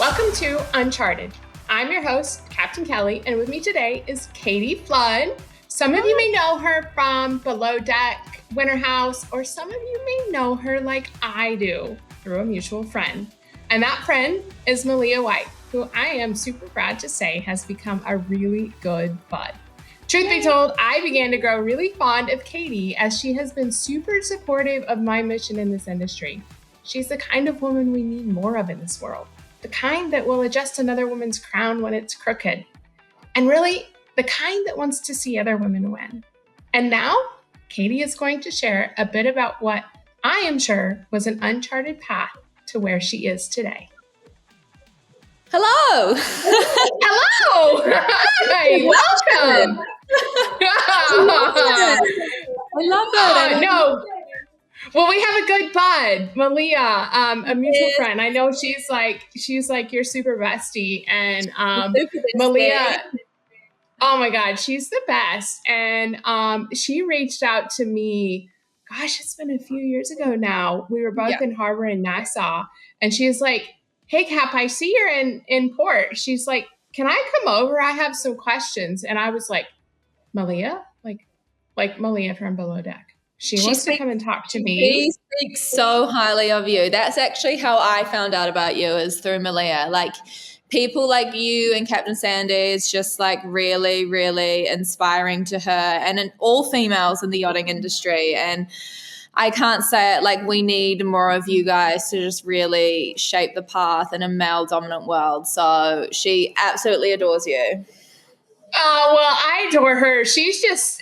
Welcome to Uncharted. I'm your host, Captain Kelly, and with me today is Katie Flood. Some of you may know her from Below Deck, Winter House, or some of you may know her like I do through a mutual friend. And that friend is Malia White, who I am super proud to say has become a really good bud. Truth be told, I began to grow really fond of Katie as she has been super supportive of my mission in this industry. She's the kind of woman we need more of in this world. The kind that will adjust another woman's crown when it's crooked. And really, the kind that wants to see other women win. And now, Katie is going to share a bit about what I am sure was an uncharted path to where she is today. Hello. Hello. Hi. Welcome. I love that. No. Well, we have a good bud, Malia, a mutual friend. I know she's like your super bestie, and Malia. Oh my God, she's the best. And she reached out to me. Gosh, it's been a few years ago now. We were both in Harbor in Nassau, and she was like, "Hey, Cap, I see you're in port." She's like, "Can I come over? I have some questions." And I was like, "Malia, like Malia from Below Deck. She wants to come and talk to me." She speaks so highly of you. That's actually how I found out about you, is through Malia. Like, people like you and Captain Sandy is just like really, really inspiring to her, and in all females in the yachting industry. And I can't say it, like, we need more of you guys to just really shape the path in a male dominant world. So she absolutely adores you. Oh, well, I adore her. She's just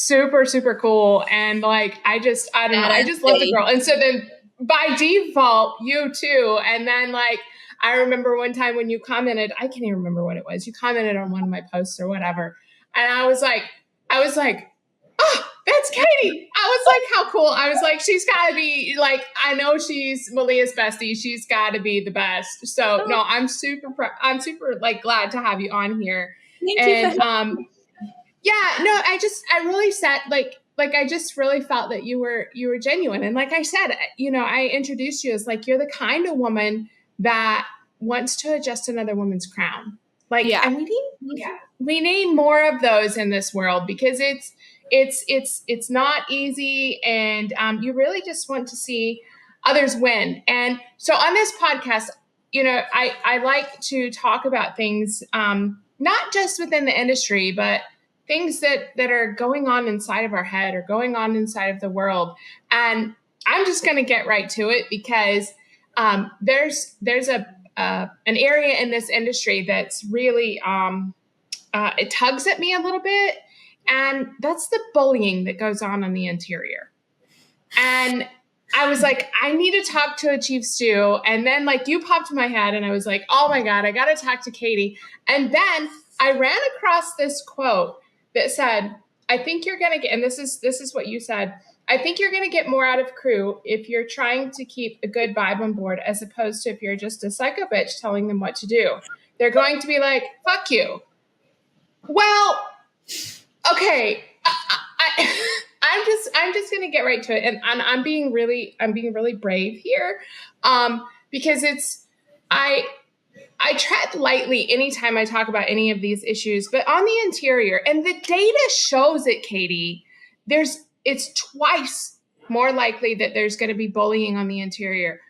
super, super cool. And like, I don't know. I just love the girl. And so then by default, you too. And then like, I remember one time when you commented, I can't even remember what it was. You commented on one of my posts or whatever. And I was like, oh, that's Katie. I was like, how cool. I was like, she's got to be like, I know she's Malia's bestie. She's got to be the best. So no, I'm super like glad to have you on here. I really said like I just really felt that you were genuine. And like I said, I introduced you as like, you're the kind of woman that wants to adjust another woman's crown. Like, and we need more of those in this world, because it's not easy. And you really just want to see others win. And so on this podcast, I like to talk about things, not just within the industry, but things that are going on inside of our head or going on inside of the world. And I'm just going to get right to it, because there's an area in this industry that's really, it tugs at me a little bit. And that's the bullying that goes on the interior. And I was like, I need to talk to a Chief Stew. And then like you popped in my head and I was like, oh my God, I got to talk to Katie. And then I ran across this quote that said, I think you're going to get, and this is what you said, I think you're going to get more out of crew if you're trying to keep a good vibe on board, as opposed to if you're just a psycho bitch telling them what to do. They're going to be like, fuck you. Well, okay. I'm just going to get right to it. And I'm being really brave here. Because I tread lightly anytime I talk about any of these issues, but on the interior, and the data shows it, Katie, it's twice more likely that there's going to be bullying on the interior.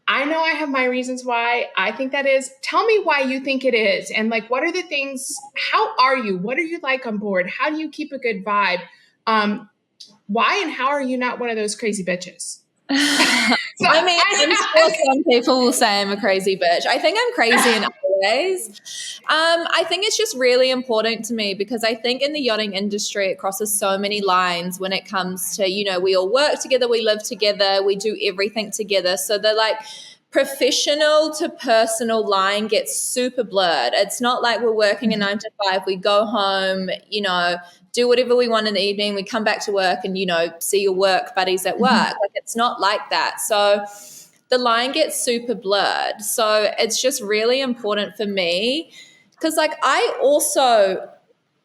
I know I have my reasons why I think that is. Tell me why you think it is. And like, what are the things, how are you? What are you like on board? How do you keep a good vibe? Why and how are you not one of those crazy bitches? So, I mean, I'm sure some people will say I'm a crazy bitch. I think I'm crazy in other ways. I think it's just really important to me, because I think in the yachting industry, it crosses so many lines when it comes to, we all work together, we live together, we do everything together. So the like professional to personal line gets super blurred. It's not like we're working a 9 to 5, we go home, do whatever we want in the evening, we come back to work and, see your work buddies at work. Like, it's not like that. So the line gets super blurred. So it's just really important for me, because like I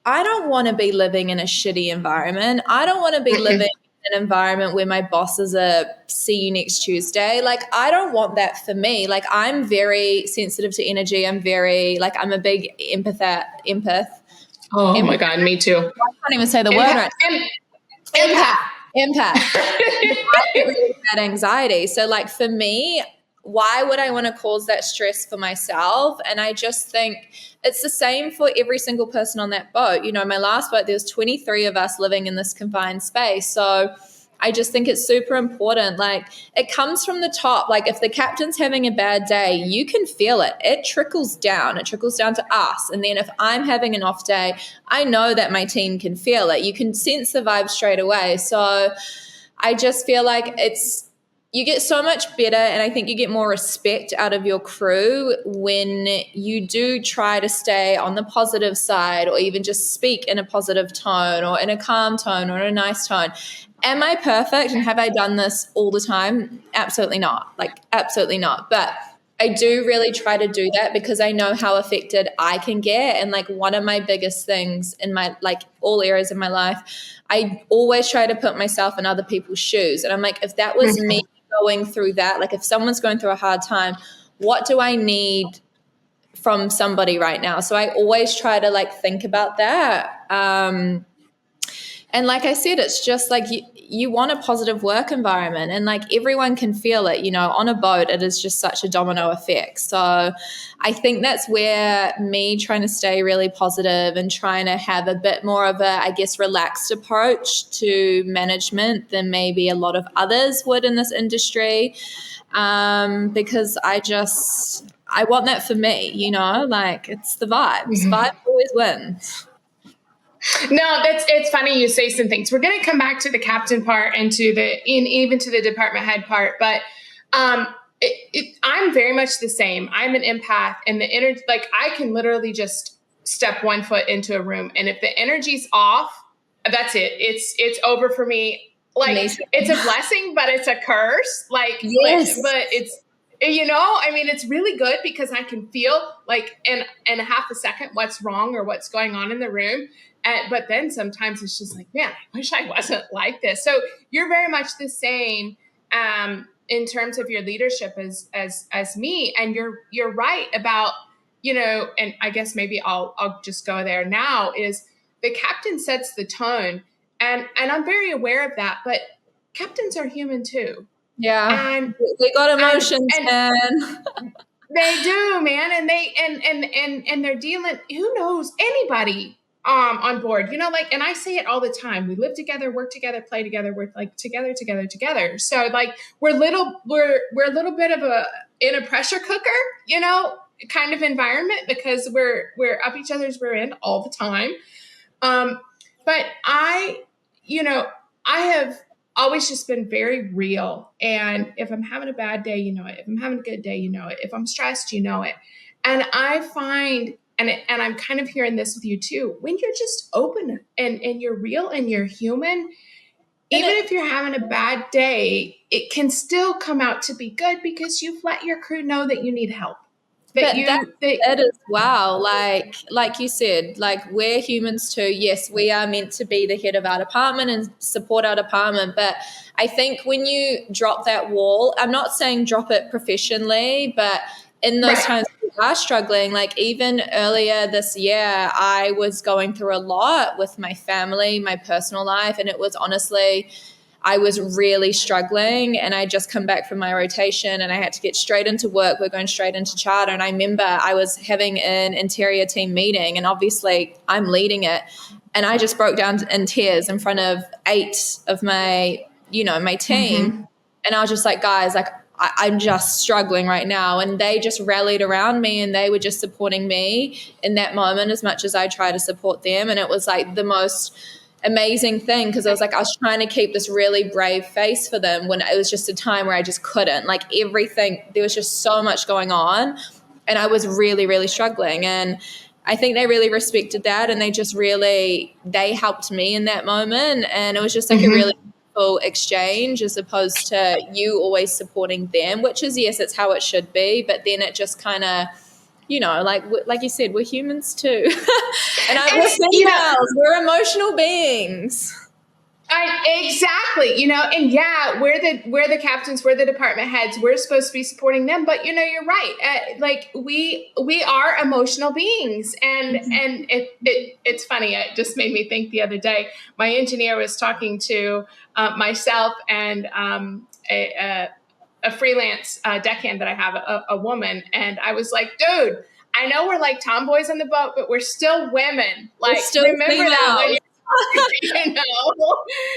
don't want to be living in a shitty environment. I don't want to be living an environment where my boss is a see you next Tuesday. Like, I don't want that for me. Like, I'm very sensitive to energy. I'm a big empath. Oh my God, me too. I can't even say the word right. Empath. I get really bad anxiety. So like for me, why would I want to cause that stress for myself? And I just think it's the same for every single person on that boat. You know, my last boat, there was 23 of us living in this confined space. So I just think it's super important. Like, it comes from the top. Like, if the captain's having a bad day, you can feel it. It trickles down. It trickles down to us. And then if I'm having an off day, I know that my team can feel it. You can sense the vibe straight away. So I just feel like you get so much better, and I think you get more respect out of your crew when you do try to stay on the positive side, or even just speak in a positive tone or in a calm tone or in a nice tone. Am I perfect, and have I done this all the time? Absolutely not. Like, absolutely not. But I do really try to do that because I know how affected I can get. And like, one of my biggest things in my, like, all areas of my life, I always try to put myself in other people's shoes. And I'm like, if that was me going through that, like if someone's going through a hard time, what do I need from somebody right now? So I always try to like think about that. And like I said, it's just like you want a positive work environment, and like everyone can feel it, you know, on a boat, it is just such a domino effect. So I think that's where me trying to stay really positive and trying to have a bit more of a, I guess, relaxed approach to management than maybe a lot of others would in this industry. Because I want that for me, you know, like it's the vibes. Vibe always wins. No, it's funny you say some things. We're going to come back to the captain part and even to the department head part, but I'm very much the same. I'm an empath, and the energy, like I can literally just step 1 foot into a room, and if the energy's off, that's it. It's over for me. Like, amazing. It's a blessing, but it's a curse. Like, yes. But it's, you know, I mean, it's really good because I can feel like in a half a second what's wrong or what's going on in the room. But then sometimes it's just like, man, I wish I wasn't like this. So you're very much the same in terms of your leadership as me. And you're right about, you know, and I guess maybe I'll just go there now, is the captain sets the tone. And I'm very aware of that. But captains are human too. Yeah, and they got emotions, man. They do, man, and they're dealing. Who knows? Anybody on board, you know, like, and I say it all the time. We live together, work together, play together. We're like together. So like we're a little bit of in a pressure cooker, you know, kind of environment, because we're up each other's rear end all the time. But I have always just been very real. And if I'm having a bad day, you know it. If I'm having a good day, you know it. If I'm stressed, you know it. And I find, and I'm kind of hearing this with you too, when you're just open and you're real and you're human, even if you're having a bad day, it can still come out to be good because you've let your crew know that you need help. That is, wow. Like you said, like we're humans too. Yes, we are meant to be the head of our department and support our department. But I think when you drop that wall, I'm not saying drop it professionally, but in those times we are struggling, like even earlier this year, I was going through a lot with my family, my personal life. And it was honestly, I was really struggling, and I just come back from my rotation and I had to get straight into work. We're going straight into charter. And I remember I was having an interior team meeting, and obviously I'm leading it. And I just broke down in tears in front of 8 of my team. Mm-hmm. And I was just like, guys, like I'm just struggling right now. And they just rallied around me, and they were just supporting me in that moment as much as I try to support them. And it was like the most amazing thing, because I was trying to keep this really brave face for them when it was just a time where I just couldn't, like everything, there was just so much going on, and I was really, really struggling. And I think they really respected that, and they helped me in that moment. And it was just like a really beautiful exchange, as opposed to you always supporting them, which is, yes, it's how it should be. But then it just kind of, you know, like you said, we're humans too. And we're females, we're emotional beings. Exactly, and yeah, we're the captains, we're the department heads, we're supposed to be supporting them, but you're right. Like we are emotional beings, and it's funny. It just made me think the other day. My engineer was talking to myself and a freelance deckhand that I have, a woman, and I was like, dude, I know we're like tomboys on the boat, but we're still women. Like, remember that when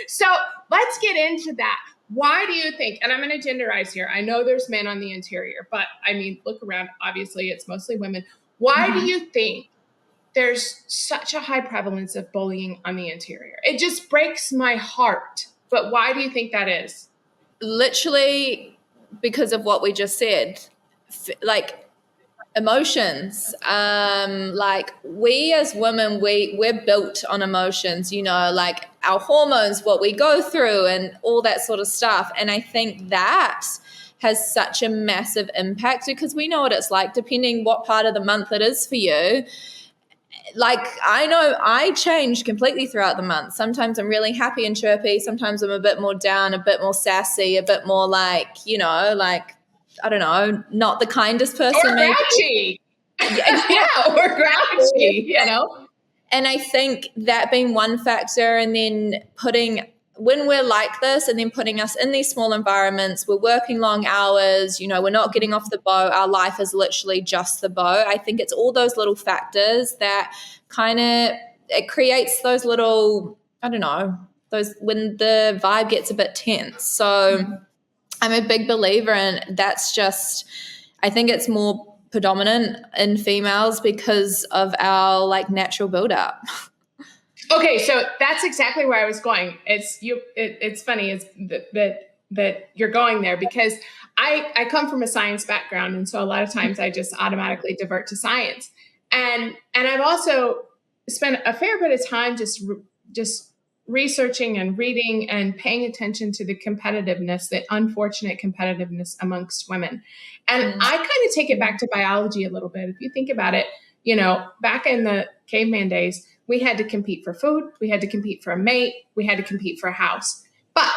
So let's get into that. Why do you think, and I'm going to genderize here, I know there's men on the interior, but I mean, look around, obviously it's mostly women. Why do you think there's such a high prevalence of bullying on the interior? It just breaks my heart. But why do you think that is? Literally because of what we just said. Like, emotions, like we as women, we're built on emotions, like our hormones, what we go through and all that sort of stuff. And I think that has such a massive impact, because we know what it's like depending what part of the month it is for you. Like, I know I change completely throughout the month. Sometimes I'm really happy and chirpy, sometimes I'm a bit more down, a bit more sassy, a bit more like, like, I don't know, not the kindest person. Or grouchy. Yeah, or grouchy, And I think that being one factor, and then when we're like this and then putting us in these small environments, we're working long hours, we're not getting off the boat. Our life is literally just the boat. I think it's all those little factors that it creates those little, I don't know, those when the vibe gets a bit tense. So I'm a big believer in that's just, I think it's more predominant in females because of our like natural build-up. Okay, so that's exactly where I was going. It's funny is that you're going there, because I come from a science background, and so a lot of times I just automatically divert to science, and I've also spent a fair bit of time just researching and reading and paying attention to the competitiveness, the unfortunate competitiveness amongst women. And I kind of take it back to biology a little bit. If you think about it, back in the caveman days, we had to compete for food, we had to compete for a mate, we had to compete for a house. But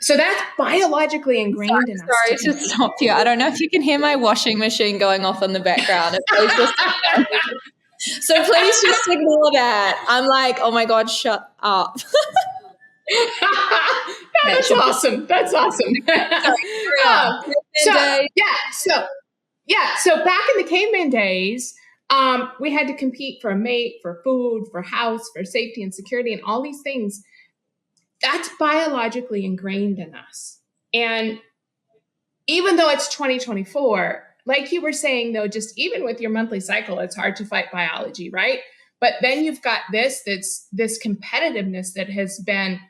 so that's biologically ingrained in us. Sorry to stop you. I don't know if you can hear my washing machine going off in the background. So please just ignore that. I'm like, oh my God, shut up. That's awesome. That's awesome. So back in the caveman days, we had to compete for a mate, for food, for house, for safety and security, and all these things. That's biologically ingrained in us. And even though it's 2024, like you were saying, though, just even with your monthly cycle, it's hard to fight biology, right? But then you've got that's this competitiveness that has been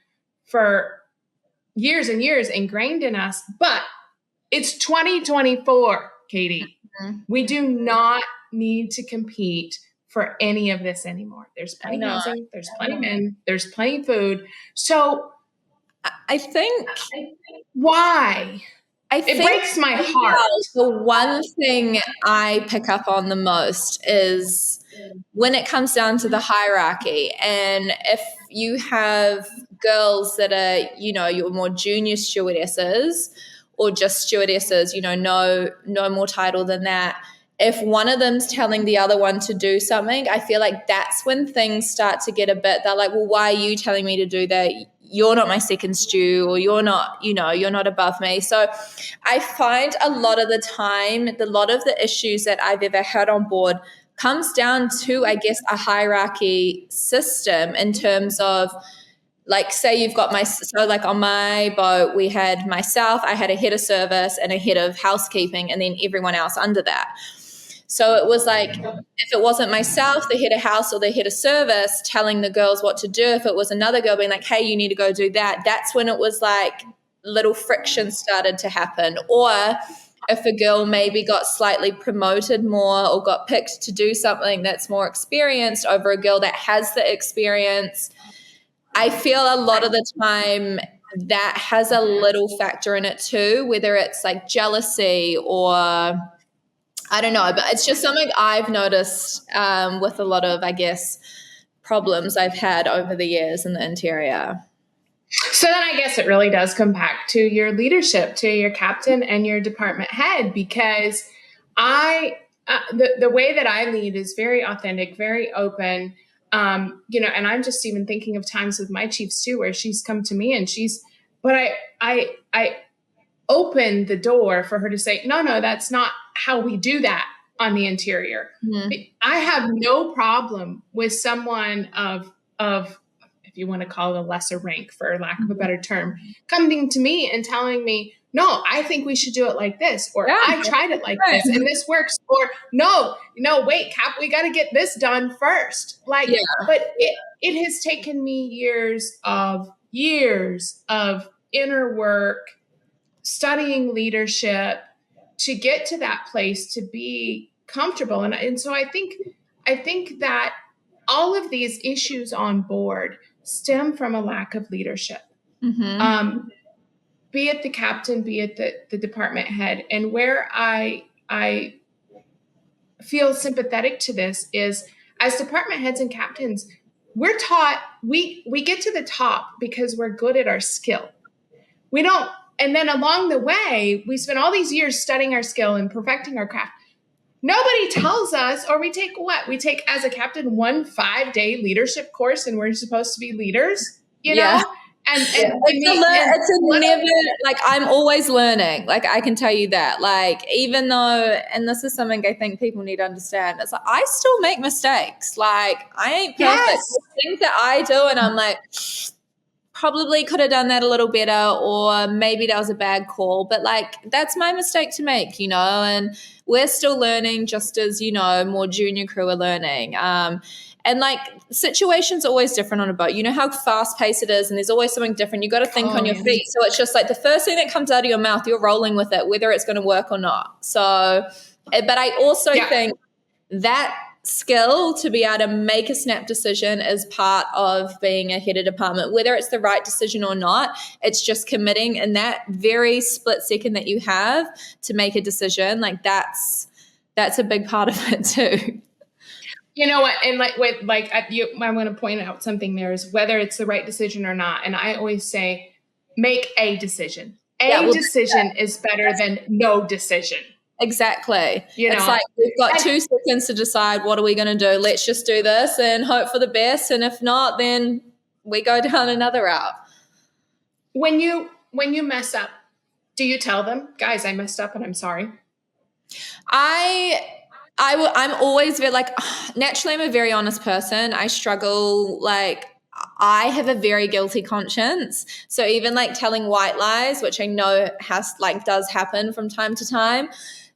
for years and years ingrained in us. But it's 2024, Katie. Mm-hmm. We do not need to compete for any of this anymore. There's plenty of housing, there's plenty of men, there's plenty of food. So I think why? It breaks my heart. The one thing I pick up on the most is when it comes down to the hierarchy. And if you have girls that are, your more junior stewardesses or just stewardesses, no more title than that. If one of them's telling the other one to do something, I feel like that's when things start to get they're like, well, why are you telling me to do that? You're not my second stew, or you're not, you're not above me. So I find a lot of the time, a lot of the issues that I've ever had on board comes down to, I guess, a hierarchy system in terms of, like, say you've got like on my boat, we had myself, I had a head of service and a head of housekeeping, and then everyone else under that. So it was like, if it wasn't myself, the head of house or the head of service telling the girls what to do, if it was another girl being like, hey, you need to go do that, that's when it was like little friction started to happen. Or if a girl maybe got slightly promoted more or got picked to do something that's more experienced over a girl that has the experience, I feel a lot of the time that has a little factor in it too, whether it's like jealousy or I don't know, but it's just something I've noticed with a lot of, I guess, problems I've had over the years in the interior. So then I guess it really does come back to your leadership, to your captain and your department head, because the way that I lead is very authentic, very open. And I'm just even thinking of times with my chiefs too, where she's come to me and but I opened the door for her to say, no, that's not how we do that on the interior. Mm-hmm. I have no problem with someone of if you want to call it a lesser rank, for lack of a better term, coming to me and telling me, no, I think we should do it like this, or I tried it like this and this works, or no, wait, Cap, we got to get this done first. But it has taken me years of inner work, studying leadership to get to that place, to be comfortable. And so I think that all of these issues on board stem from a lack of leadership. Mm-hmm. Be it the captain, be it the department head. And where I feel sympathetic to this is, as department heads and captains, we're taught we get to the top because we're good at our skill. We don't, and then along the way, we spend all these years studying our skill and perfecting our craft. Nobody tells us, or we take as a captain 1 5-day leadership course, and we're supposed to be leaders, you know? And I'm always learning. Like, I can tell you that, like, even though, and this is something I think people need to understand, it's like, I still make mistakes. Like, I ain't perfect. Yes. Things that I do, and I'm like, probably could have done that a little better, or maybe that was a bad call, but like, that's my mistake to make, and we're still learning, just as, more junior crew are learning. And like, situations are always different on a boat. You know how fast paced it is, and there's always something different. You got to think on your feet. So it's just like the first thing that comes out of your mouth, you're rolling with it, whether it's going to work or not. So, but I also think that skill to be able to make a snap decision is part of being a head of department, whether it's the right decision or not. It's just committing in that very split second that you have to make a decision. Like, that's a big part of it too. You know what? And I want to point out something there, is whether it's the right decision or not. And I always say, make a decision. A decision is better than no decision. Exactly. It's like, we've got 2 seconds to decide, what are we going to do? Let's just do this and hope for the best. And if not, then we go down another route. When you mess up, do you tell them, guys, I messed up and I'm sorry? I'm always very, like, naturally, I'm a very honest person. I struggle, like, I have a very guilty conscience. So even like telling white lies, which I know does happen from time to time,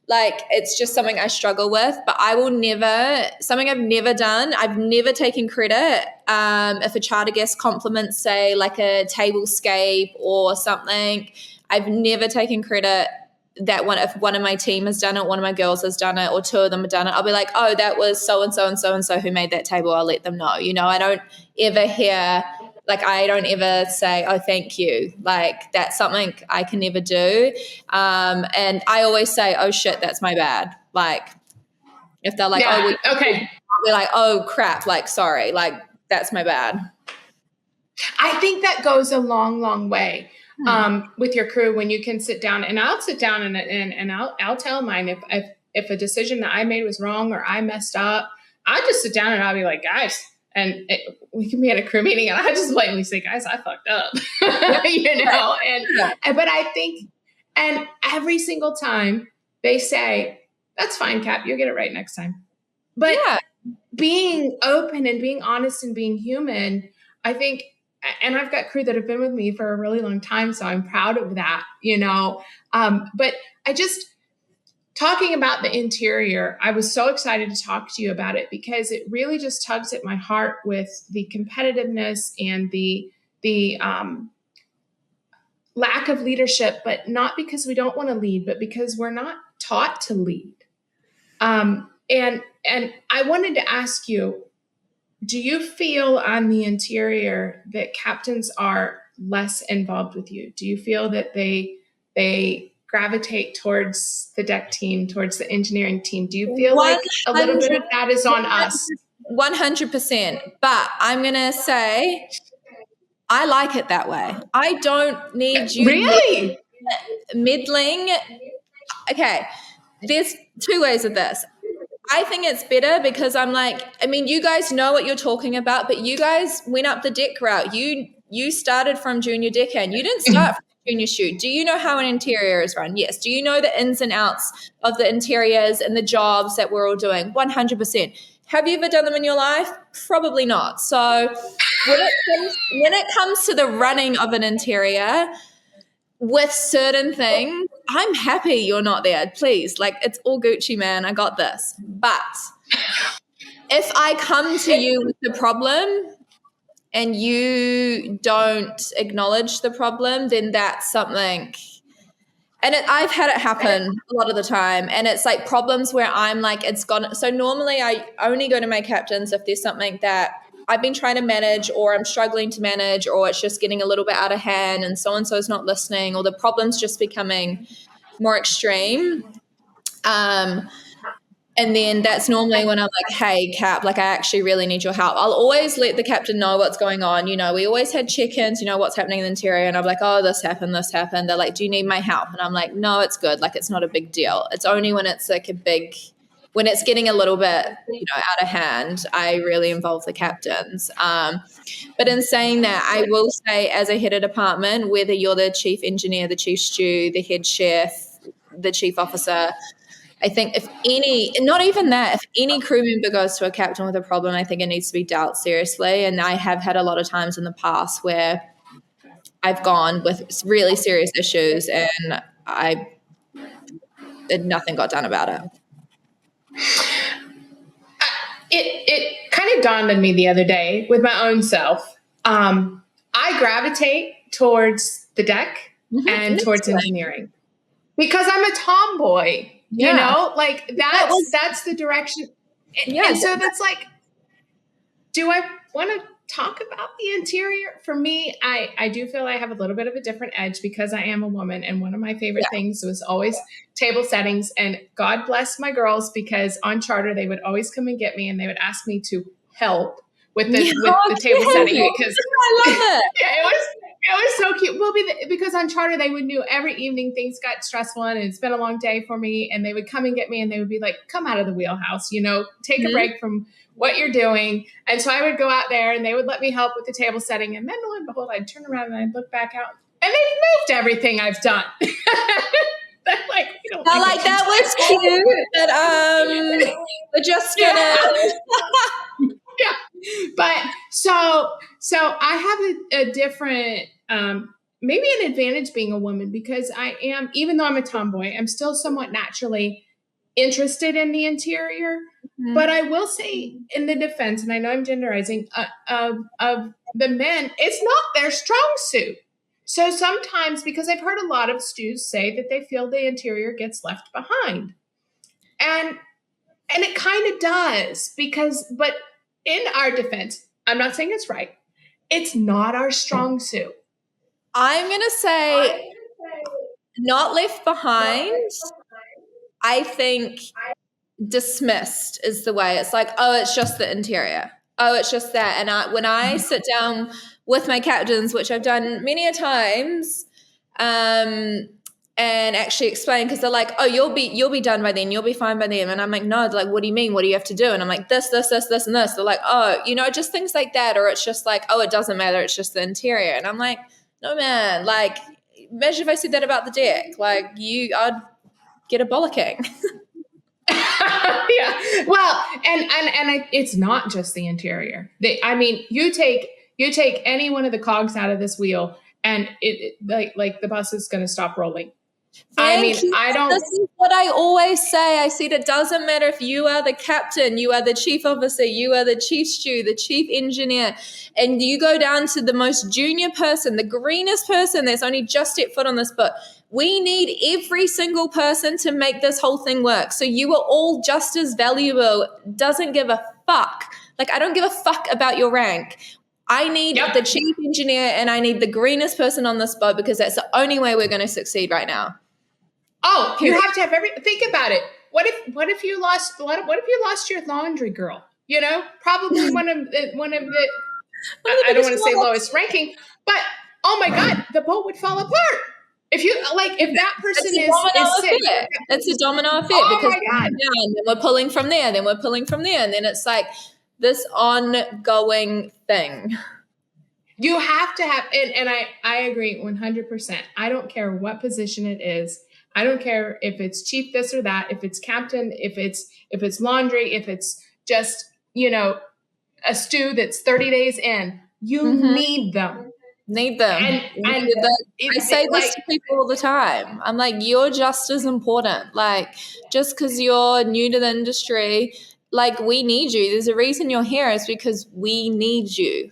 like, it's just something I struggle with. But I will never, something I've never done, I've never taken credit. If a charter guest compliments, say, like a tablescape or something, I've never taken credit that if one of my team has done it, one of my girls has done it, or 2 of them have done it, I'll be like, oh, that was so-and-so and so-and-so who made that table. I'll let them know. I don't ever hear, like, I don't ever say, oh, thank you. Like, that's something I can never do. And I always say, oh, shit, that's my bad. Like, if they're like, okay, I'll be like, oh, crap, like, sorry, like, that's my bad. I think that goes a long, long way. With your crew, when you can sit down, and I'll sit down and I'll tell mine if a decision that I made was wrong or I messed up, I'll just sit down and I'll be like, guys, and we can be at a crew meeting and I just blatantly say, guys, I fucked up, but I think, and every single time they say, that's fine, Cap, you'll get it right next time. But being open and being honest and being human, I think, and I've got crew that have been with me for a really long time, so I'm proud of that, but I just, talking about the interior, I was so excited to talk to you about it because it really just tugs at my heart with the competitiveness and the lack of leadership, but not because we don't want to lead, but because we're not taught to lead. And I wanted to ask you, do you feel on the interior that captains are less involved with you? Do you feel that they gravitate towards the deck team, towards the engineering team? Do you feel like a little bit of that is on us? 100%. But I'm going to say I like it that way. I don't need you really middling. Okay, there's two ways of this. I think it's better because I'm like, I mean, you guys know what you're talking about, but you guys went up the deck route. You started from junior deckhand. You didn't start from junior shoot. Do you know how an interior is run? Yes. Do you know the ins and outs of the interiors and the jobs that we're all doing? 100%. Have you ever done them in your life? Probably not. So when it comes to the running of an interior with certain things, I'm happy you're not there. Please, like, it's all Gucci, man. I got this. But if I come to you with the problem and you don't acknowledge the problem, then that's something. And I've had it happen a lot of the time. And it's like problems where I'm like, it's gone. So normally I only go to my captains if there's something that I've been trying to manage or I'm struggling to manage or it's just getting a little bit out of hand and so-and-so is not listening or the problem's just becoming more extreme. And then that's normally when I'm like, hey, Cap, like I actually really need your help. I'll always let the captain know what's going on. You know, we always had check-ins, you know, what's happening in the interior. And I'm like, oh, this happened. They're like, do you need my help? And I'm like, no, it's good. Like, it's not a big deal. It's only when it's like when it's getting a little bit, you know, out of hand, I really involve the captains. But in saying that, I will say as a head of department, whether you're the chief engineer, the chief stew, the head chef, the chief officer, I think if any crew member goes to a captain with a problem, I think it needs to be dealt seriously. And I have had a lot of times in the past where I've gone with really serious issues and nothing got done about it. It kind of dawned on me the other day with my own self. I gravitate towards the deck and towards engineering because I'm a tomboy. Yeah. You know, like that's the direction. And so that's like, do I want to talk about the interior? For me, I do feel I have a little bit of a different edge because I am a woman. And one of my favorite things was always table settings. And God bless my girls, because on charter, they would always come and get me and they would ask me to help with the table setting because I love it. Yeah, it was so cute. Well, because on charter, they would knew every evening things got stressful and it's been a long day for me. And they would come and get me and they would be like, come out of the wheelhouse, you know, take a break from what you're doing. And so I would go out there and they would let me help with the table setting. And then lo and behold, I'd turn around and I'd look back out and they've moved everything I've done. Like, you know, like that was cute, but we're just gonna yeah. But so I have a different maybe an advantage being a woman because I am, even though I'm a tomboy, I'm still somewhat naturally interested in the interior. But I will say in the defense, and I know I'm genderizing, of the men, it's not their strong suit. So sometimes, because I've heard a lot of stews say that they feel the interior gets left behind. And it kind of does but in our defense, I'm not saying it's right. It's not our strong suit. I'm going to say not left behind. I think dismissed is the way. It's like, oh, it's just the interior. Oh, it's just that. And when I sit down with my captains, which I've done many a times, and actually explain, because they're like, oh, you'll be done by then, you'll be fine by then. And I'm like, no, they're like, what do you mean? What do you have to do? And I'm like, this, and this. They're like, oh, you know, just things like that. Or it's just like, oh, it doesn't matter, it's just the interior. And I'm like, no, man, like, imagine if I said that about the deck. Like, I'd get a bollocking. Yeah. Well, and it's not just the interior. You take any one of the cogs out of this wheel and it like the bus is going to stop rolling. This is what I always say. I said it doesn't matter if you are the captain, you are the chief officer, you are the chief stew, the chief engineer, and you go down to the most junior person, the greenest person that's only just stepped foot on this boat. We need every single person to make this whole thing work. So you are all just as valuable. Doesn't give a fuck. Like, I don't give a fuck about your rank. I need the chief engineer and I need the greenest person on this boat because that's the only way we're going to succeed right now. Oh, you have to have think about it. What if you lost your laundry girl? You know, probably one of the I don't want to say lowest ranking, but oh my God, the boat would fall apart. If you if that person is sick. It's a domino effect Oh because my God. then we're pulling from there, then we're pulling from there, and then it's like this ongoing thing. You have to have, and I agree 100%. I don't care what position it is. I don't care if it's chief this or that, if it's captain, if it's laundry, if it's just, a stew that's 30 days in. You need them. Need them. I say this to people all the time. I'm like, you're just as important. Like, just because you're new to the industry, like, we need you. There's a reason you're here. It's because we need you.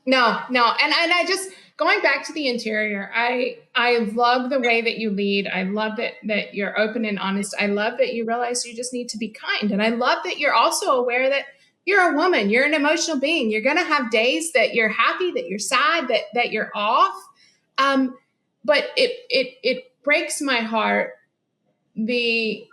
No. And I just, going back to the interior, I love the way that you lead. I love that you're open and honest. I love that you realize you just need to be kind. And I love that you're also aware that you're a woman, you're an emotional being. You're going to have days that you're happy, that you're sad, that you're off. But it breaks my heart, and the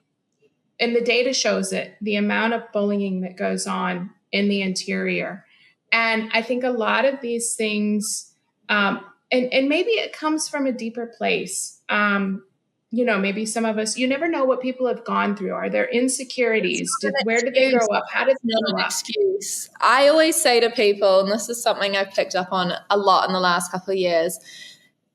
data shows it, the amount of bullying that goes on in the interior. And I think a lot of these things, and maybe it comes from a deeper place. Maybe some of us, you never know what people have gone through. Are there insecurities? Where did they grow up? How did they grow up? Excuse. I always say to people, and this is something I've picked up on a lot in the last couple of years,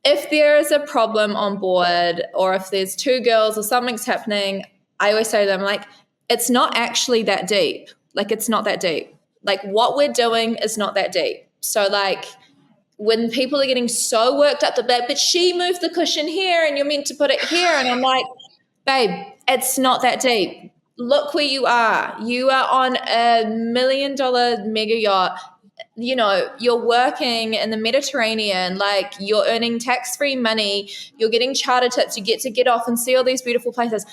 if there is a problem on board or if there's two girls or something's happening, I always say to them, like, it's not actually that deep. Like, it's not that deep. Like, what we're doing is not that deep. So, like, when people are getting so worked up, but she moved the cushion here and you're meant to put it here. And I'm like, babe, it's not that deep. Look where you are. You are on $1 million mega yacht. You're working in the Mediterranean, like, you're earning tax-free money. You're getting charter tips. You get off and see all these beautiful places.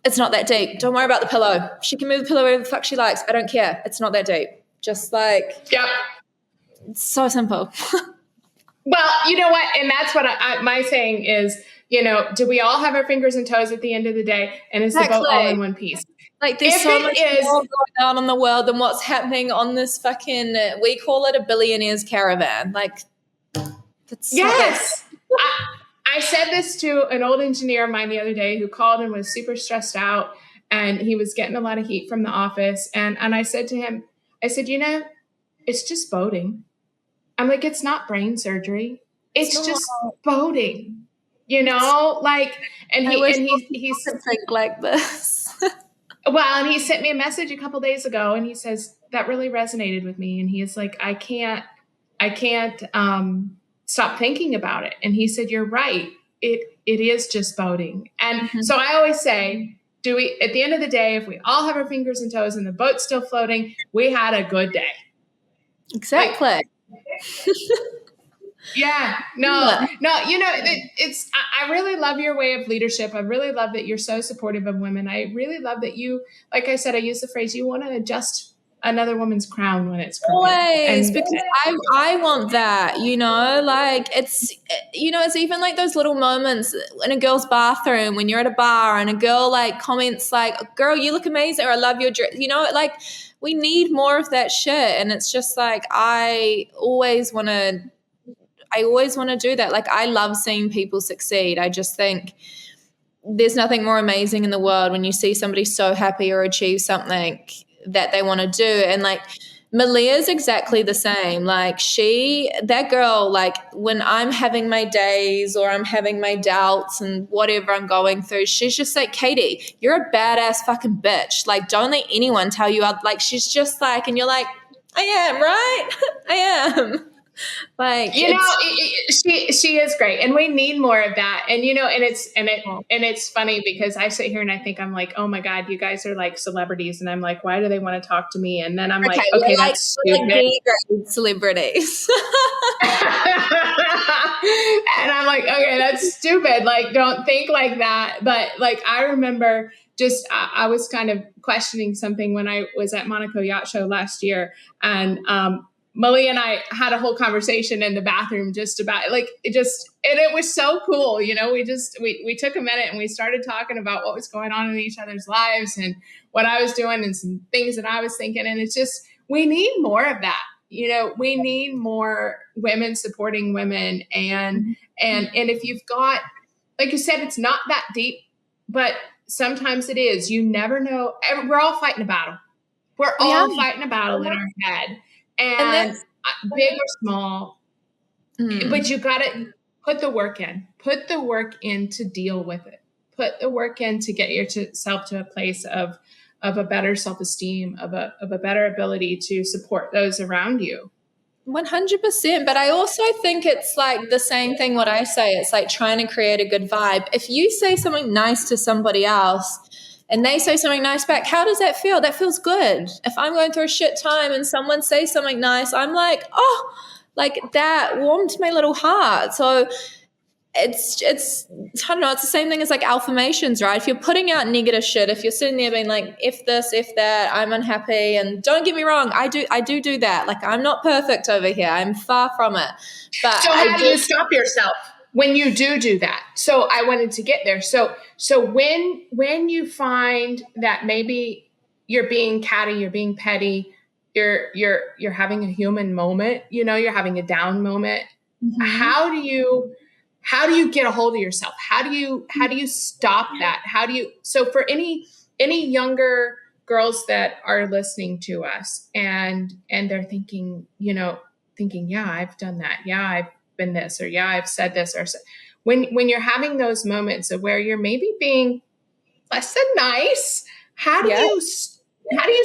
It's not that deep. Don't worry about the pillow. She can move the pillow wherever the fuck she likes. I don't care. It's not that deep. Just like, yeah, it's so simple. Well, you know what? And that's what my saying is, do we all have our fingers and toes at the end of the day? And is the boat all in one piece? Like, there's so much more going on in the world than what's happening on this fucking, we call it a billionaire's caravan. Like, that's yes. I said this to an old engineer of mine the other day who called and was super stressed out, and he was getting a lot of heat from the office. And I said to him, it's just boating. I'm like, it's not brain surgery. It's just boating, and he's think like this. Well, and he sent me a message a couple days ago, and he says that really resonated with me. And he is like, I can't stop thinking about it. And he said, you're right. It is just boating. And so I always say, at the end of the day, if we all have our fingers and toes and the boat's still floating, we had a good day. Exactly. Yeah, it's, I really love your way of leadership. I really love that you're so supportive of women. I really love that you, like I said, I use the phrase, you want to adjust another woman's crown when it's crooked. Always, because I want that, like, it's even like those little moments in a girl's bathroom when you're at a bar and a girl like comments like, girl, you look amazing, or I love your dress, like, we need more of that shit. And it's just like, I always want to do that. Like, I love seeing people succeed. I just think there's nothing more amazing in the world when you see somebody so happy or achieve something that they want to do. And like, Malia's exactly the same. Like, that girl, like, when I'm having my days or I'm having my doubts and whatever I'm going through, she's just like, Katie, you're a badass fucking bitch. Like, don't let anyone tell you out. Like, she's just like, and you're like, I am, right? I am. Like, she is great, and we need more of that. And it's funny because I sit here and I think, I'm like, oh my God, you guys are like celebrities, and I'm like, why do they want to talk to me? And then I'm like, okay, that's stupid. Like celebrities. And I'm like, okay, that's stupid. Like, don't think like that. But like, I remember I was kind of questioning something when I was at Monaco Yacht Show last year, and Malia and I had a whole conversation in the bathroom just about and it was so cool. We took a minute and we started talking about what was going on in each other's lives and what I was doing and some things that I was thinking. And it's just, we need more of that. we need more women supporting women. And if you've got, like you said, it's not that deep, but sometimes it is. You never know. We're all fighting a battle. We're all fighting a battle in our head, and big or small. But you got to put the work in. Put the work in to deal with it. Put the work in to get yourself to a place of a better self-esteem, of a better ability to support those around you. 100%. But I also think it's like the same thing what I say. It's like trying to create a good vibe. If you say something nice to somebody else and they say something nice back, how does that feel? That feels good. If I'm going through a shit time and someone says something nice, I'm like, oh, like that warmed my little heart. So it's I don't know, it's the same thing as like affirmations, right? If you're putting out negative shit, if you're sitting there being like, if this, if that, I'm unhappy, and don't get me wrong, I do that. Like, I'm not perfect over here. I'm far from it. But so how do you stop yourself when you do that? So I wanted to get there. So when you find that maybe you're being catty, you're being petty, you're having a human moment, you're having a down moment, how do you get a hold of yourself? How do you stop that? So for any younger girls that are listening to us and they're thinking, yeah, I've done that. Yeah, I've been this, or yeah, I've said this, or when you're having those moments of where you're maybe being less than nice, how do you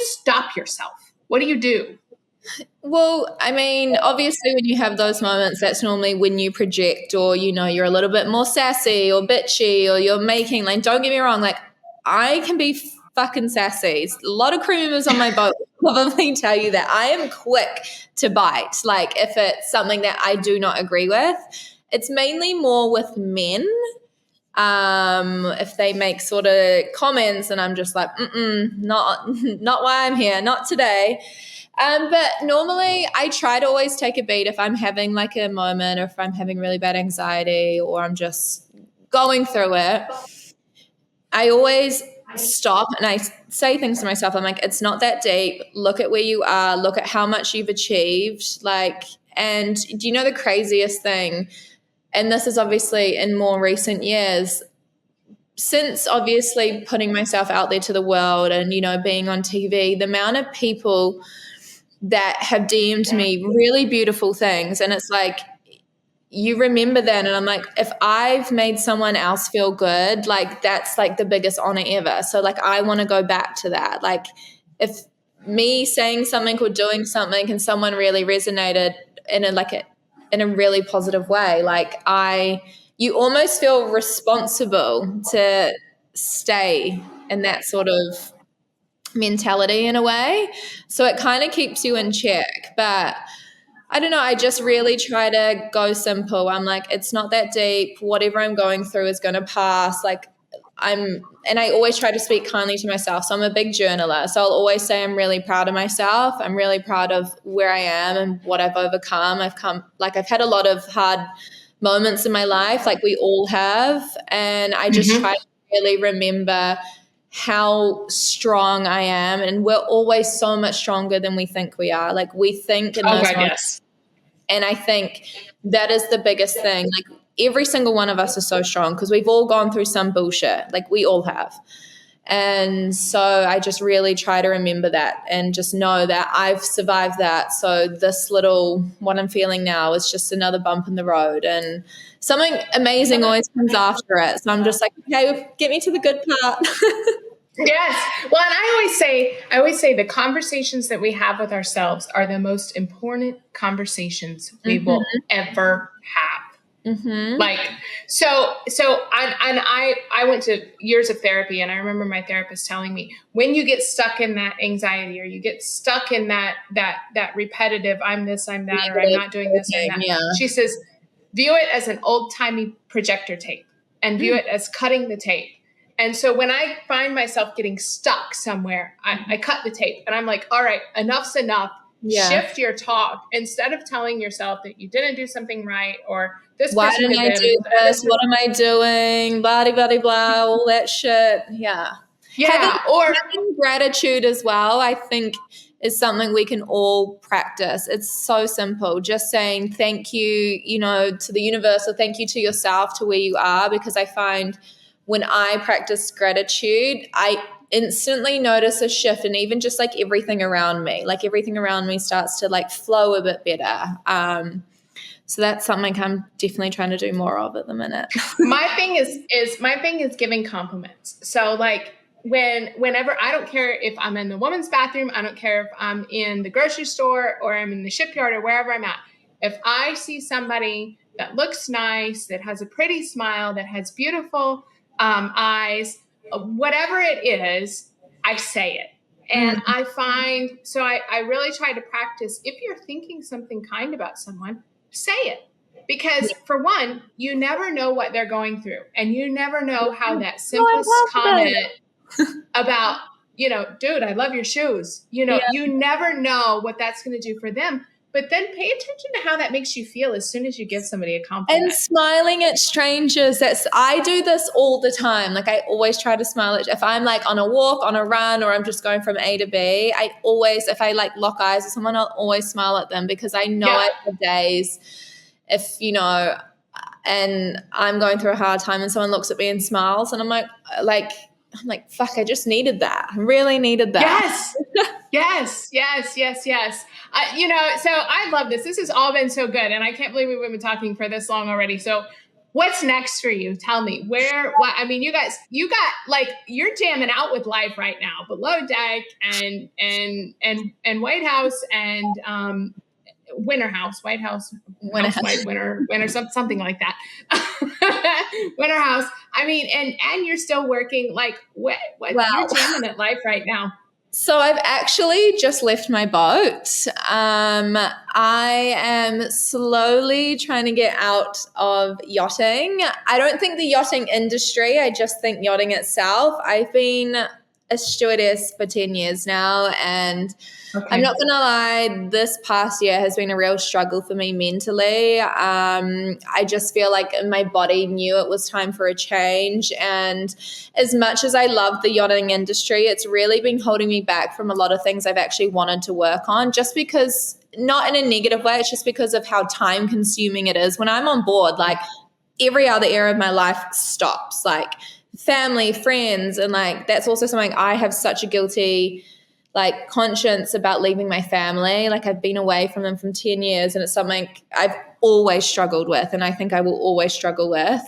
stop yourself? What do you do? Well, I mean, obviously when you have those moments, that's normally when you project, or, you're a little bit more sassy or bitchy, or you're making, like, don't get me wrong, like, I can be fucking sassy. A lot of crew members on my boat will probably tell you that I am quick to bite. Like, if it's something that I do not agree with, it's mainly more with men. If they make sort of comments and I'm just like, not why I'm here, not today. But normally I try to always take a beat if I'm having like a moment, or if I'm having really bad anxiety, or I'm just going through it. I always stop and I say things to myself. I'm like, it's not that deep. Look at where you are. Look at how much you've achieved. Like, and do you know the craziest thing? And this is obviously in more recent years, since obviously putting myself out there to the world and, being on TV, the amount of people that have DM'd me really beautiful things. And it's like, you remember that. And I'm like, if I've made someone else feel good, like, that's like the biggest honor ever. So like, I want to go back to that. Like, if me saying something or doing something and someone really resonated in a really positive way, like, you almost feel responsible to stay in that sort of mentality in a way. So it kind of keeps you in check. But I don't know, I just really try to go simple. I'm like, it's not that deep. Whatever I'm going through is going to pass. Like, and I always try to speak kindly to myself. So I'm a big journaler. So I'll always say I'm really proud of myself. I'm really proud of where I am and what I've overcome. I've had a lot of hard moments in my life, like we all have. And I just try to really remember how strong I am. And we're always so much stronger than we think we are. Like, we think in those moments. And I think that is the biggest thing. Like, every single one of us is so strong because we've all gone through some bullshit. Like, we all have. And so I just really try to remember that and just know that I've survived that. So this what I'm feeling now is just another bump in the road, and something amazing always comes after it. So I'm just like, okay, get me to the good part. Yes. Well, and I always say the conversations that we have with ourselves are the most important conversations we will ever have. Like, so I went to years of therapy, and I remember my therapist telling me, when you get stuck in that anxiety, or you get stuck in that repetitive, I'm this, I'm that, or I'm not doing this, I'm that. She says, view it as an old timey projector tape, and view it as cutting the tape. And so when I find myself getting stuck somewhere, I cut the tape, and I'm like, all right, enough's enough. Yeah. Shift your talk. Instead of telling yourself that you didn't do something right, or this why didn't I do this? What am I doing? Blah, blah, blah, blah, all that shit. Yeah. Yeah. Having gratitude as well, I think, is something we can all practice. It's so simple. Just saying thank you, to the universe, or thank you to yourself, to where you are, because I find when I practice gratitude, I instantly notice a shift, and even just like everything around me starts to like flow a bit better. So that's something I'm definitely trying to do more of at the minute. My thing is giving compliments. So like whenever, I don't care if I'm in the woman's bathroom, I don't care if I'm in the grocery store or I'm in the shipyard or wherever I'm at. If I see somebody that looks nice, that has a pretty smile, that has beautiful eyes, whatever it is, I say it. And I find, so I really try to practice, if you're thinking something kind about someone, say it. Because for one, you never know what they're going through. And you never know how that simplest comment about, dude, I love your shoes. You never know what that's going to do for them. But then pay attention to how that makes you feel as soon as you give somebody a compliment. And smiling at strangers. I do this all the time. Like I always try to smile if I'm like on a walk, on a run, or I'm just going from A to B. If I like lock eyes with someone, I'll always smile at them, because I know it for days. If, and I'm going through a hard time and someone looks at me and smiles, and I'm like, fuck, I just needed that. I really needed that. Yes. So I love this. This has all been so good. And I can't believe we've been talking for this long already. So what's next for you? Tell me you guys, you're jamming out with life right now, Below Deck and White House and, White House, something like that. Winter House. I mean, and you're still working. Like, you're jamming at life right now. So I've actually just left my boat. I am slowly trying to get out of yachting. I don't think the yachting industry, I just think yachting itself. I've been a stewardess for 10 years now, and I'm not going to lie, this past year has been a real struggle for me mentally. I just feel like my body knew it was time for a change. And as much as I love the yachting industry, it's really been holding me back from a lot of things I've actually wanted to work on, just because, not in a negative way, it's just because of how time consuming it is. When I'm on board, like every other area of my life stops, like family, friends. And like, that's also something I have such a guilty conscience about leaving my family. Like I've been away from them for 10 years, and it's something I've always struggled with, and I think I will always struggle with.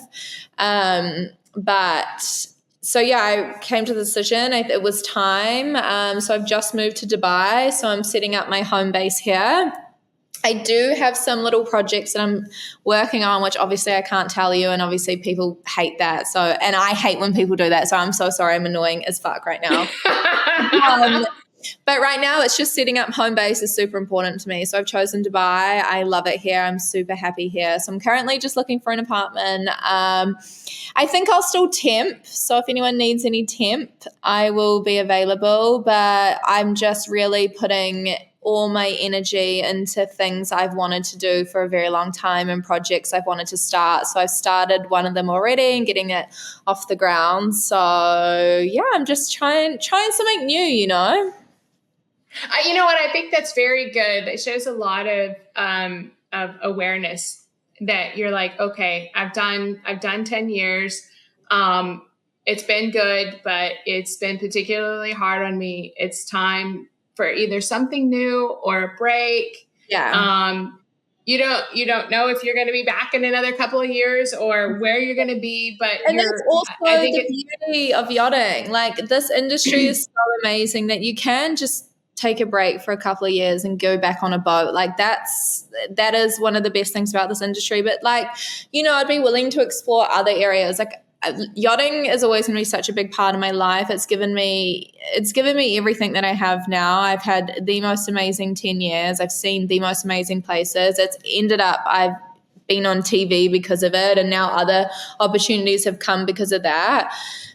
So I came to the decision. It was time. So I've just moved to Dubai. So I'm setting up my home base here. I do have some little projects that I'm working on, which obviously I can't tell you, and obviously people hate that. So, and I hate when people do that. So I'm so sorry. I'm annoying as fuck right now. But right now it's just setting up home base is super important to me. So I've chosen Dubai. I love it here. I'm super happy here. So I'm currently just looking for an apartment. I think I'll still temp. So if anyone needs any temp, I will be available. But I'm just really putting all my energy into things I've wanted to do for a very long time and projects I've wanted to start. So I've started one of them already and getting it off the ground. So I'm just trying something new, You know what? I think that's very good. It shows a lot of awareness that you're like, okay, I've done 10 years. It's been good, but it's been particularly hard on me. It's time for either something new or a break. Yeah. You don't know if you're going to be back in another couple of years or where you're going to be, but that's also the beauty of yachting. Like this industry is so amazing that you can just take a break for a couple of years and go back on a boat. Like that is one of the best things about this industry. But I'd be willing to explore other areas. Like yachting is always going to be such a big part of my life. It's given me everything that I have now. I've had the most amazing 10 years. I've seen the most amazing places. It's ended up, I've been on TV because of it, and now other opportunities have come because of that.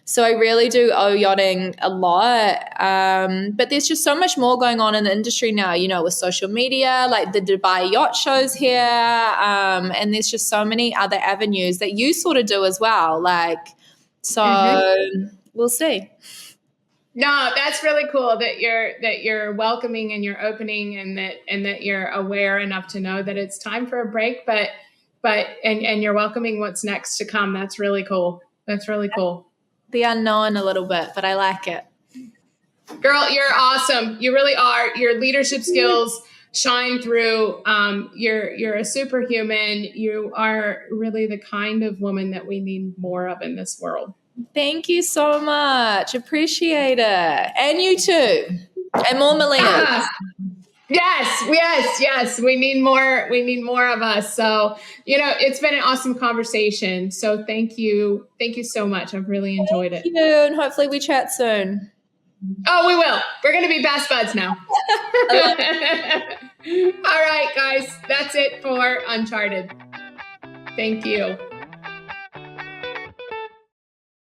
So I really do owe yachting a lot. But there's just so much more going on in the industry now, with social media, like the Dubai yacht shows here. And there's just so many other avenues that you sort of do as well. We'll see. No, that's really cool that you're welcoming and you're opening and that you're aware enough to know that it's time for a break, but and you're welcoming what's next to come. That's really cool. That's really cool. The unknown a little bit, but I like it. Girl, you're awesome. You really are. Your leadership skills shine through. You're a superhuman. You are really the kind of woman that we need more of in this world. Thank you so much. Appreciate it. And you too. And more millennials. Yes. We need more of us. So, it's been an awesome conversation. So thank you. Thank you so much. I've really enjoyed it. Thank you. And hopefully we chat soon. Oh, we will. We're going to be best buds now. All right, guys. That's it for Uncharted. Thank you.